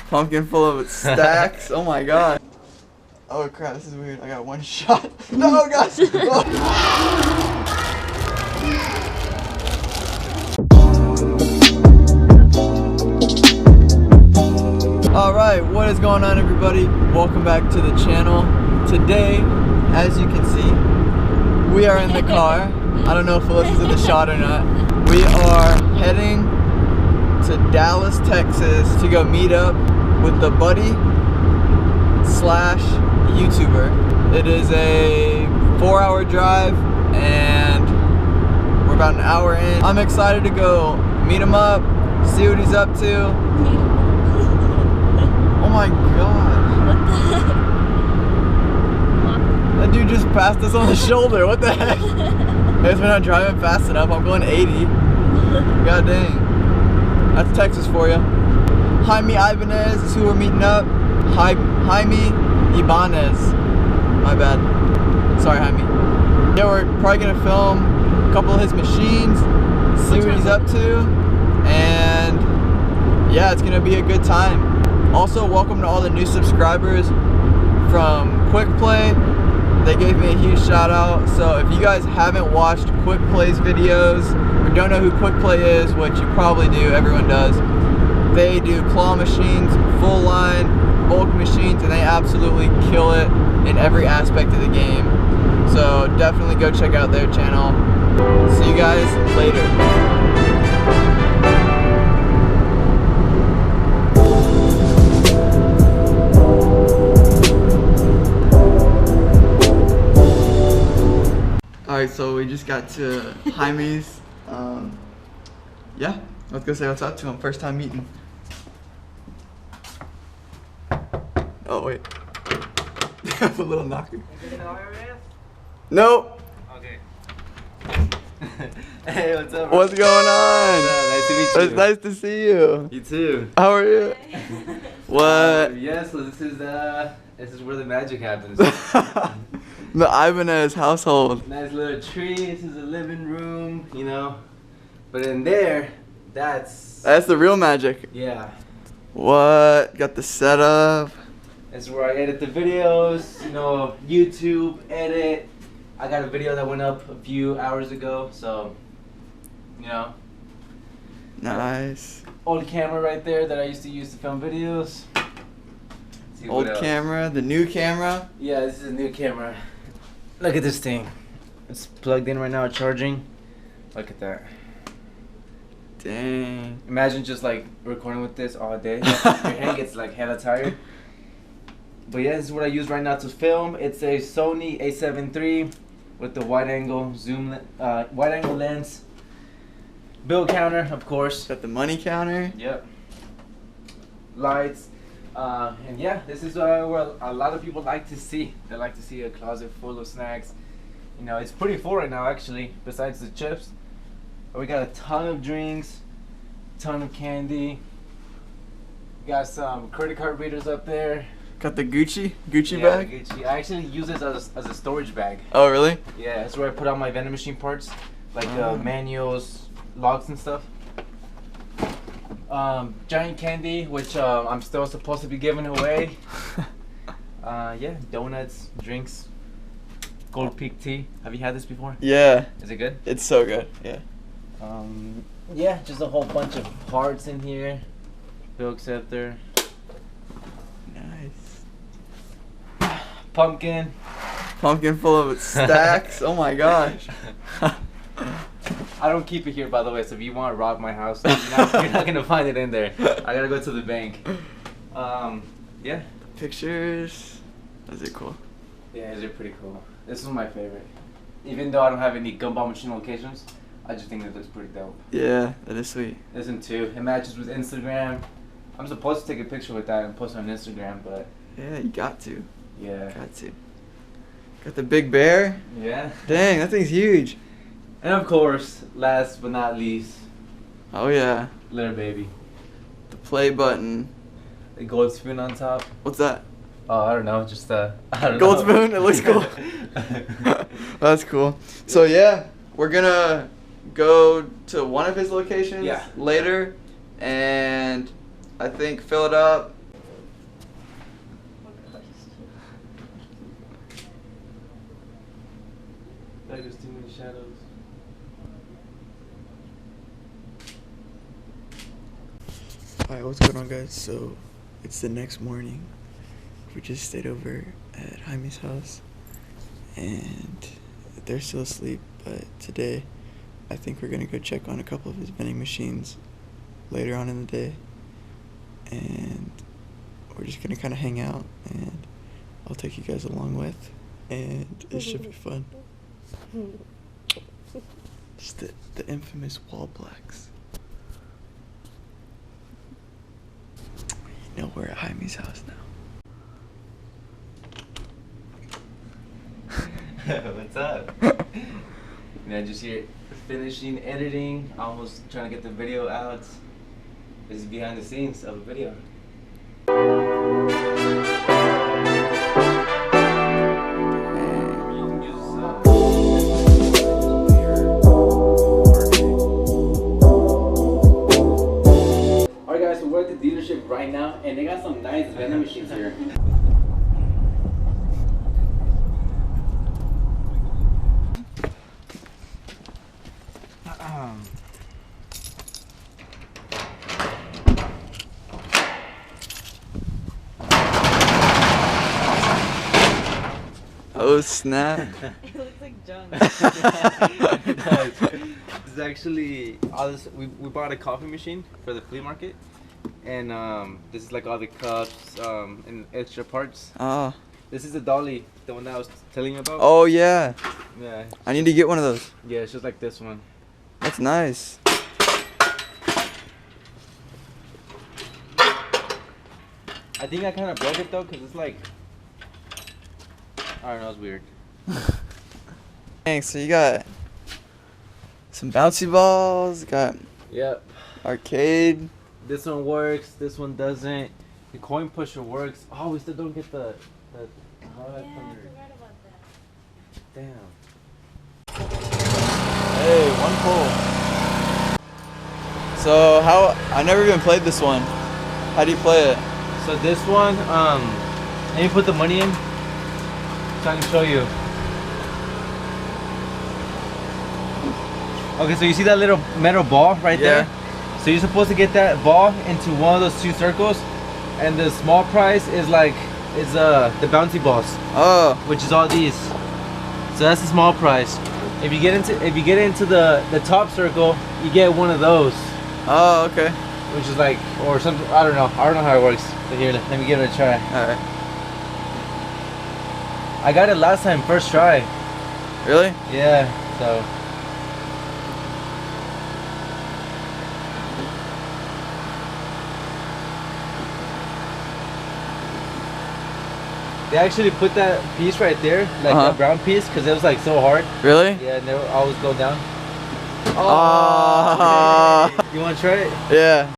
Pumpkin full of stacks. Oh my god. Oh crap, this is weird. I got one shot. No, guys. Alright, what is going on, everybody? Welcome back to the channel. Today, as you can see, we are in the car. I don't know if Alyssa's in the shot or not. We are heading to Dallas, Texas to go meet up with the buddy slash YouTuber. It is a 4-hour drive and we're about an hour in. I'm excited to go meet him up, see what he's up to. Oh my god. What the heck? That dude just passed us on the shoulder. What the heck? I guess we're not driving fast enough. I'm going 80. God dang. That's Texas for you. Jaime Ibanez is who we're meeting up. Jaime Ibanez. My bad. Sorry, Jaime. Yeah, we're probably gonna film a couple of his machines, see what he's up to, and yeah, it's gonna be a good time. Also, welcome to all the new subscribers from Quik Play. They gave me a huge shout out. So if you guys haven't watched Quik Play's videos or don't know who Quik Play is, which you probably do, everyone does, they do claw machines, full line, bulk machines, and they absolutely kill it in every aspect of the game. So definitely go check out their channel. See you guys later. Alright, so we just got to Jaime's. Yeah, let's go say what's up to him. First time meeting. Oh, wait. A little knocker. Nope. Okay. Hey, what's up? What's going on? Nice to meet you. It's nice to see you. You too. How are you? What? Yeah, so this is where the magic happens. The Ibanez household. Nice little tree. This is a living room, you know. But in there, that's the real magic. yeah. What? Got the setup. That's where I edit the videos, you know, YouTube, edit. I got a video that went up a few hours ago, so, you know. Nice. Old camera right there that I used to use to film videos. Let's see Old what else. camera, the new camera. Yeah, this is a new camera. Look at this thing. It's plugged in right now, charging. Look at that. Dang. Imagine just like recording with this all day. Your hand gets like hella tired. But yeah, this is what I use right now to film. It's a Sony A7 III with the wide angle zoom, wide angle lens. Bill counter, of course. Got the money counter. Yep. Lights. And yeah, this is where a lot of people like to see. They like to see a closet full of snacks. You know, it's pretty full right now actually, besides the chips. But we got a ton of drinks, ton of candy. Got some credit card readers up there. Got the Gucci Yeah, bag. Gucci. I actually use this as a storage bag. Oh, really? Yeah, that's where I put all my vending machine parts, like Oh. manuals, locks and stuff. Giant candy, which I'm still supposed to be giving away. Yeah, donuts, drinks, Gold Peak tea. Have you had this before? Yeah. Is it good? It's so good. Yeah. Yeah, just a whole bunch of parts in here. Bill acceptor. Nice. Pumpkin. Pumpkin full of stacks. Oh my gosh. I don't keep it here, by the way, so if you want to rob my house, you're not gonna find it in there. I gotta go to the bank. Yeah. Pictures. Those are cool. Yeah, these are pretty cool. This is my favorite. Even though I don't have any gumball machine locations, I just think it looks pretty dope. Yeah, that is sweet. This one too. It matches with Instagram. I'm supposed to take a picture with that and post it on Instagram, but Yeah, you got to. yeah. Got to. Got the big bear. Yeah. Dang, that thing's huge. And of course, last but not least, Oh yeah. little baby. The play button. The gold spoon on top. What's that? Oh, I don't know. Just I don't Gold know. spoon? It looks cool. That's cool. So yeah, we're gonna go to one of his locations Yeah. later and I think fill it up, Like there's too many shadows. Alright, what's going on, guys? So, it's the next morning. We just stayed over at Jaime's house, and they're still asleep, but today I think we're gonna go check on a couple of his vending machines later on in the day, and we're just gonna kind of hang out, and I'll take you guys along with, and it should be fun. Just the infamous wall blacks. You know, we're at Jaime's house now. What's up? Man, just here finishing editing, almost trying to get the video out. This is behind the scenes of a video. Alright guys, so we're at the dealership right now and they got some nice vending machines here. Oh snap. It looks like junk. This is actually all this. We bought a coffee machine for the flea market, and this is like all the cups and extra parts. Oh. This is the dolly, the one that I was telling you about. Oh yeah. Yeah. I need to get one of those. Yeah, it's just like this one. That's nice. I think I kind of broke it though, cause it's like, I don't know, it's weird. Thanks. So you got some bouncy balls. Got Yep. arcade. This one works. This one doesn't. The coin pusher works. Oh, we still don't get the. Yeah, I forgot about that. Damn. Hey, one pull. So I never even played this one. How do you play it? So this one, let me put the money in so I can show you. Okay, so you see that little metal ball right there? So you're supposed to get that ball into one of those two circles, and the small prize is like the bouncy balls, which is all these. So that's the small prize. If you get into the top circle, you get one of those. Oh, okay. Which is like, or something, I don't know how it works. So here, let me give it a try. Alright. I got it last time, first try. Really? Yeah, so. They actually put that piece right there, like that brown piece, because it was like so hard. Really? Yeah, and they would always go down. Oh. You want to try it? Yeah.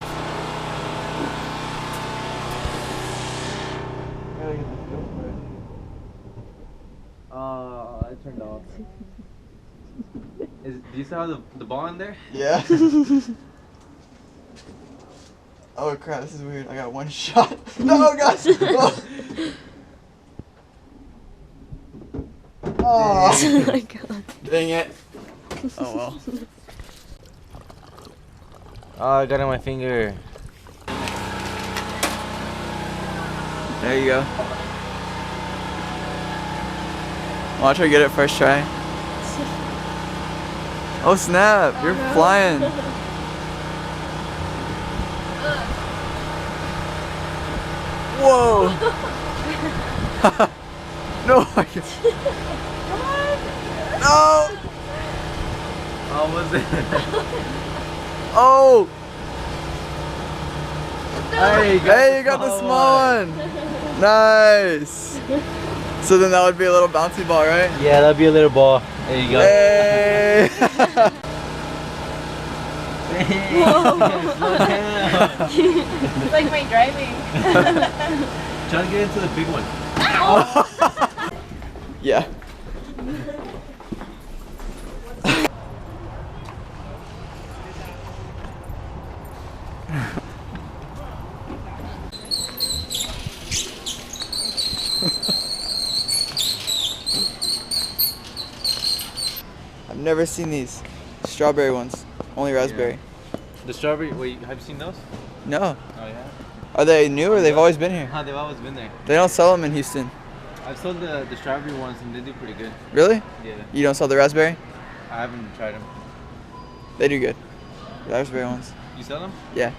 I turned off. Do you still have the ball in there? Yeah. Oh crap, this is weird. I got one shot. No, guys! Oh. Oh my god. Dang it. Oh well. Oh, I got it on my finger. There you go. Watch her get it first try. Oh snap, you're flying. Whoa. No, I can't. No. How was it? Oh. Hey, You got the small one. Nice. So then that would be a little bouncy ball, right? Yeah, that'd be a little ball. There you go. Hey. Slow down. It's like my driving. Trying to get into the big one. Yeah. never seen these strawberry ones. Only raspberry. Yeah. The strawberry. Wait, have you seen those? No. Oh yeah. Are they new or they've always been here? They've always been there. They don't sell them in Houston. I've sold the strawberry ones and they do pretty good. Really? Yeah. You don't sell the raspberry? I haven't tried them. They do good. The raspberry ones. You sell them? Yeah.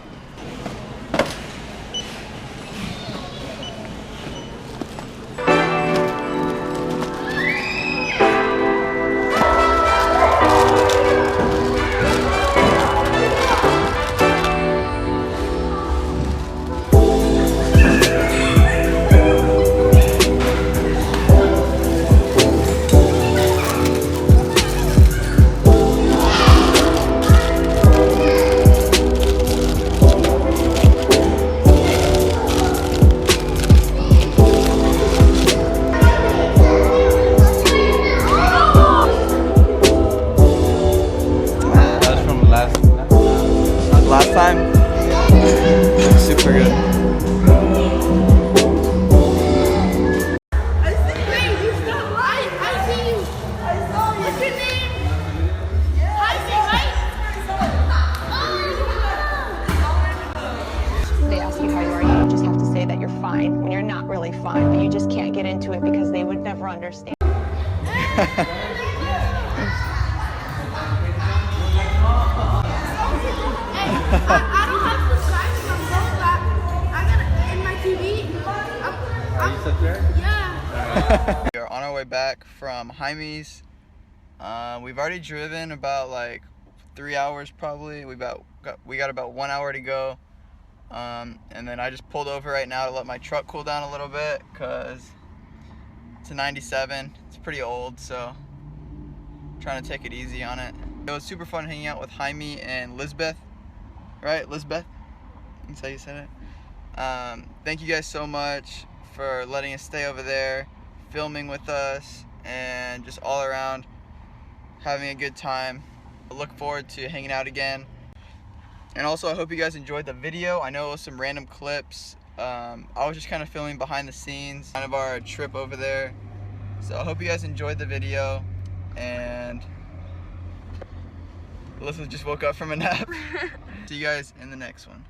Last time, super good. They ask you how you are, you just have to say that you're fine when you're not really fine, but you just can't get into it because they would never understand. I don't have subscribers on phone, but I got it in my TV. Are you subscribed? Yeah. We are on our way back from Jaime's. We've already driven about like 3 hours probably. We got about 1 hour to go. And then I just pulled over right now to let my truck cool down a little bit because it's a 97. It's pretty old, so I'm trying to take it easy on it. It was super fun hanging out with Jaime and Lisbeth. Right, Lisbeth? That's how you said it. Thank you guys so much for letting us stay over there, filming with us, and just all around having a good time. I look forward to hanging out again. And also, I hope you guys enjoyed the video. I know it was some random clips. I was just kind of filming behind the scenes, kind of our trip over there. So I hope you guys enjoyed the video. And Alyssa just woke up from a nap. See you guys in the next one.